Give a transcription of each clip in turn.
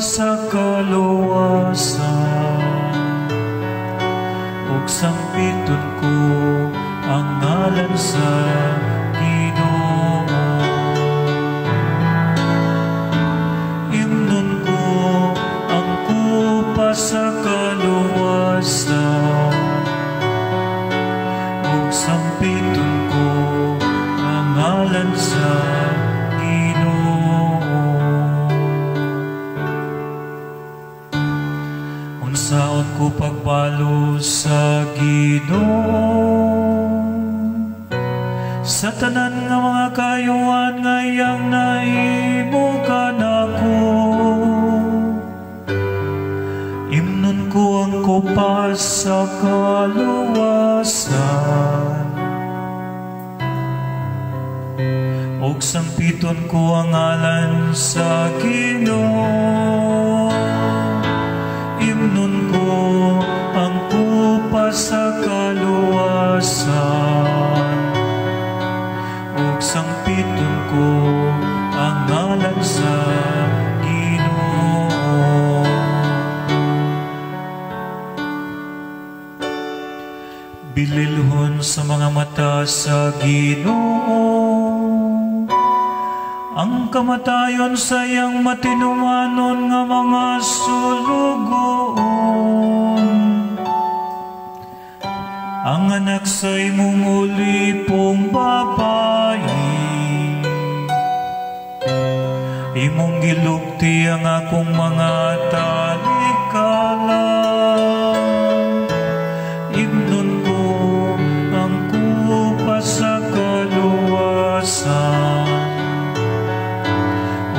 Sa kaluwasan ug sampiton ko ang ngalan sa Ginoo. Imnon ko ang kupa sa kaluwasan ug sampiton ko ang ngalan sa saon ko pagbalo sa Ginoo sa tanan nga mga kayuan ngayang nahimo kanako. Imnon ko ang kupas sa kaluwasan ug sampiton ko ang ngalan sa Ginoo. Imnon ko ang kupas sa kaluwasan ug sampiton ko ang ngalan sa Ginoo. Bililhon sa mga mata sa Ginoo ang kamatayon sa iyang matinumanon nga mga sulugoon. Ang anak sa imong ulipong babayi, imong gilugti ang akong mga talikalang. Imnon ko ang kupas sa kaluwasan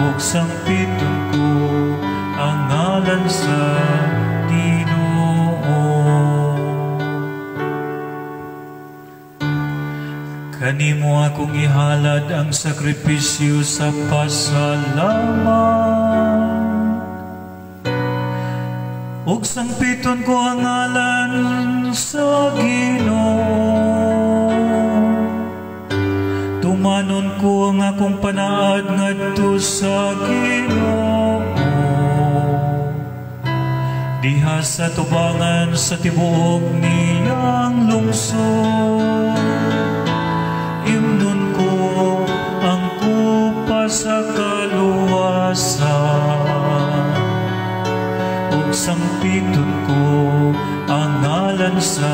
ug sampiton ko ang ngalan sa Ginoo. Kanimo akong ihalad ang sakripisyo sa pasalamat ug sampiton ko ang ngalan sa Ginoo. Tumanon ko ang akong panaad ngadto sa Ginoo diha sa tubangan sa tibuok niyang lungsod. Imnon ko ang kupas sa kaluwasan ug sampiton ko ang ngalan sa